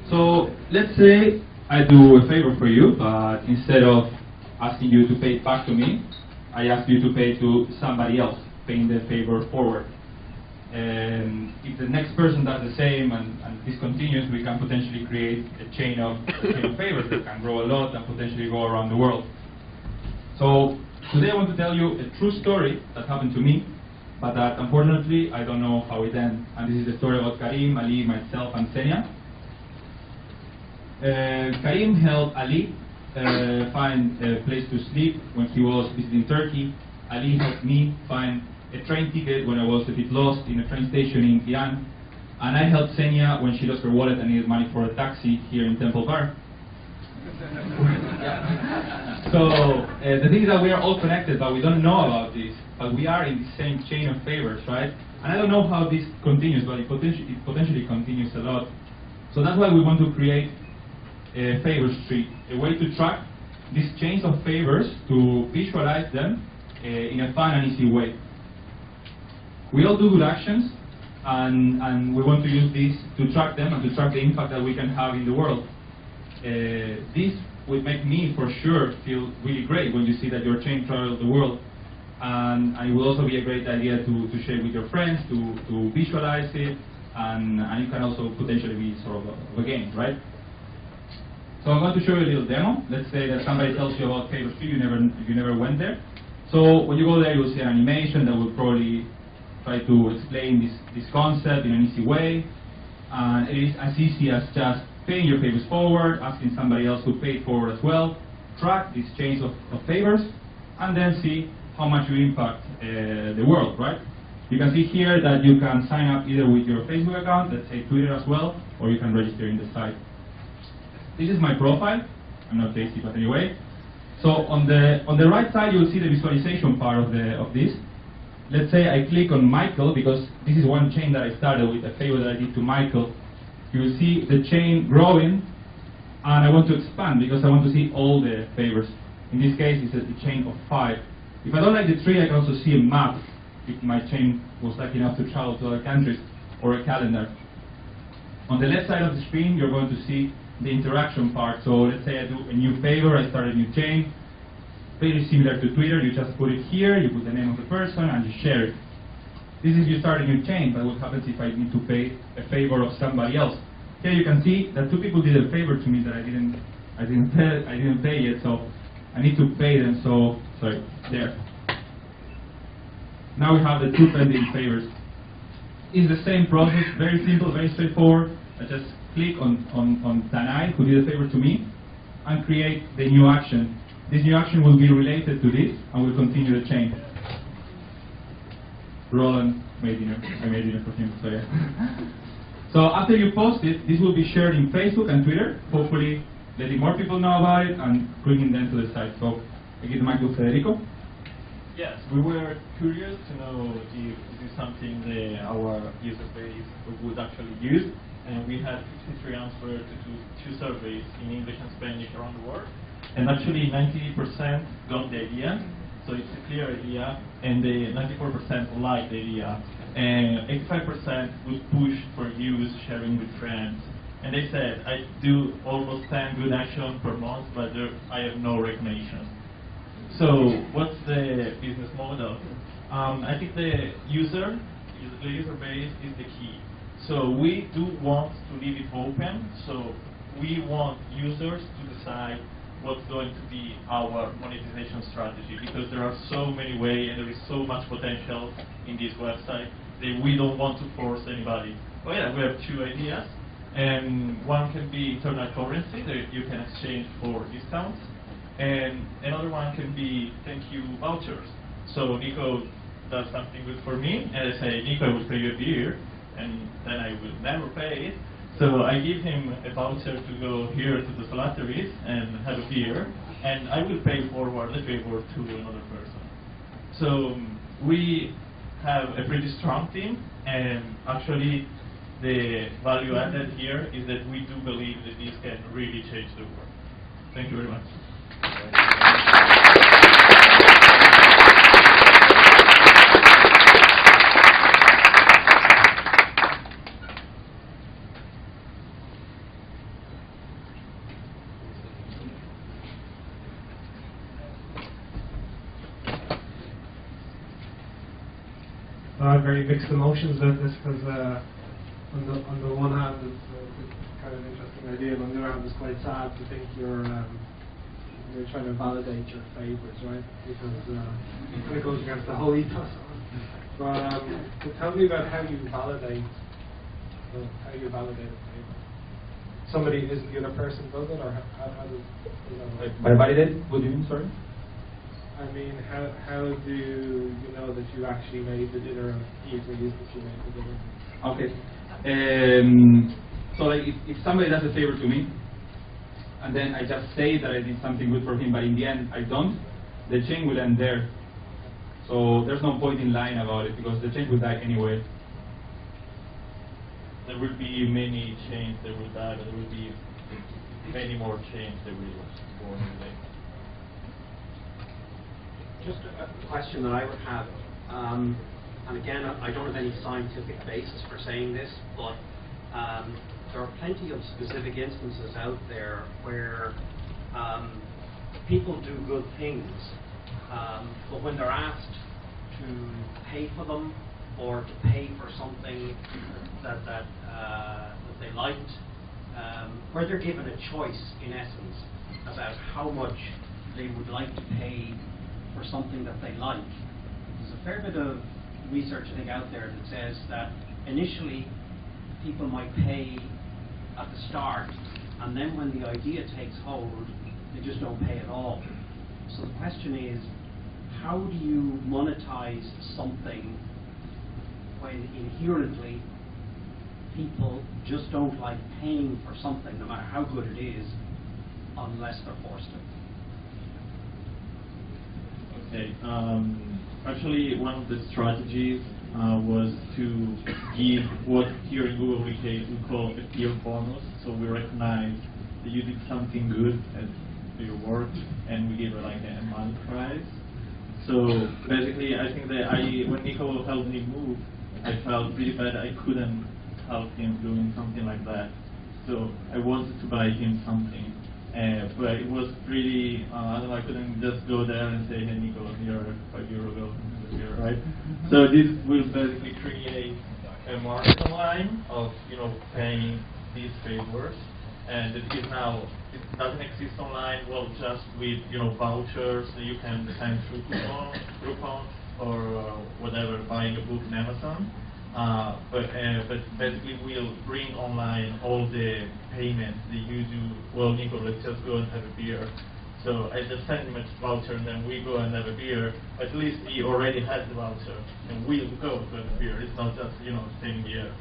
So let's say I do a favor for you, but instead of asking you to pay it back to me, I ask you to pay to somebody else, paying the favor forward. And if the next person does the same and this continues, we can potentially create a chain of favors that can grow a lot and potentially go around the world. So today I want to tell you a true story that happened to me, but that unfortunately I don't know how it ends. And this is the story about Karim, Ali, myself, and Senia. Karim helped Ali find a place to sleep when he was visiting Turkey. Ali helped me find a train ticket when I was a bit lost in a train station in Iran. And I helped Senia when she lost her wallet and needed money for a taxi here in Temple Bar. So the thing is that we are all connected, but we don't know about this. But we are in the same chain of favors, right? And I don't know how this continues, but it potentially continues a lot. So that's why we want to create a FavorsTree, a way to track these chains of favors, to visualize them in a fun and easy way. We all do good actions, and we want to use this to track them and to track the impact that we can have in the world. This would make me, for sure, feel really great when you see that your chain travels the world. And it will also be a great idea to share with your friends, to visualize it, and it can also potentially be sort of a game, right? So I'm going to show you a little demo. Let's say that somebody tells you about FavorsTree, you never went there. So when you go there, you'll see an animation that will probably try to explain this concept in an easy way. And it is as easy as just paying your favors forward, asking somebody else to pay it forward as well, track these chains of favors, and then see how much you impact the world, right? You can see here that you can sign up either with your Facebook account, let's say Twitter as well, or you can register in the site. This is my profile. I'm not tasty, but anyway. So on the right side, you'll see the visualization part of this. Let's say I click on Michael, because this is one chain that I started with, a favor that I did to Michael. You will see the chain growing, and I want to expand because I want to see all the favors. In this case, it's a chain of 5. If I don't like the tree, I can also see a map, if my chain was lucky enough to travel to other countries, or a calendar. On the left side of the screen, you're going to see the interaction part. So let's say I do a new favor, I start a new chain. Very similar to Twitter, you just put it here, you put the name of the person, and you share it. This is you start a new chain, but what happens if I need to pay a favor of somebody else? Here you can see that 2 people did a favor to me that I didn't pay yet, so I need to pay them. So sorry, there. Now we have the 2 pending favors. It's the same process, very simple, very straightforward. I just click on Tanai, who did a favor to me, and create the new action. This new action will be related to this, and will continue the chain. Roland made dinner. I made dinner for him, so yeah. So after you post it, this will be shared in Facebook and Twitter, hopefully letting more people know about it and bringing them to the site. So I give the mic to Federico. Yes, we were curious to know if this is something that our user base would actually use. And we had 53 answers to 2 surveys in English and Spanish around the world. And actually 90% got the idea, so it's a clear idea, and the 94% liked the idea. And 85% would push for use, sharing with friends. And they said, I do almost 10 good actions per month, but I have no recognition. So what's the business model? I think the user base is the key. So we do want to leave it open, so we want users to decide what's going to be our monetization strategy, because there are so many ways and there is so much potential in this website that we don't want to force anybody. Oh yeah, we have 2 ideas, and one can be internal currency that you can exchange for discounts, and another one can be thank you vouchers. So Nico does something good for me, and I say, Nico, I will pay you a beer, and then I will never pay it. So I give him a voucher to go here to the Salateries and have a beer, and I will pay forward the favor to another person. So we have a pretty strong team, and actually the value added here is that we do believe that this can really change the world. Thank you very much. So I have very mixed emotions about this because on the one hand it's kind of an interesting idea, and on the other hand it's quite sad to think you're trying to validate your favorites, right? Because it kind of goes against the whole ethos. But tell me about how you validate a favorite. Somebody is the other person does it, or how does that work? By validate, what do you mean? Sorry. I mean, how do you know that you actually made the dinner and he agrees that you made the dinner? Okay. So like if somebody does a favor to me, and then I just say that I did something good for him, but in the end I don't, the chain will end there. So there's no point in lying about it, because the chain will die anyway. There will be many chains that will die, but there will be many more chains that will go away. Just a question that I would have, and again, I don't have any scientific basis for saying this, but there are plenty of specific instances out there where people do good things, but when they're asked to pay for them or to pay for something that they liked, where they're given a choice, in essence, about how much they would like to pay for something that they like. There's a fair bit of research, I think, out there that says that initially people might pay at the start, and then when the idea takes hold, they just don't pay at all. So the question is, how do you monetize something when inherently people just don't like paying for something, no matter how good it is, unless they're forced to? Okay. Actually, one of the strategies was to give what here in Google we call a peer bonus. So we recognize that you did something good for your work, and we give like a money prize. So basically, I think that when Nico helped me move, I felt pretty bad. I couldn't help him doing something like that. So I wanted to buy him something. But it was pretty, I don't know, I couldn't just go there and say, hey Nico, here, €5 here, right? So this will basically create a market online of, paying these favors. And it is now, it doesn't exist online, well, just with, vouchers that you can send through Groupon or whatever, buying a book on Amazon. But basically we'll bring online all the payments that you do. Well, Nico, let's just go and have a beer. So I just send him a voucher, and then we go and have a beer. At least he already has the voucher, and we'll go to have a beer. It's not just staying here.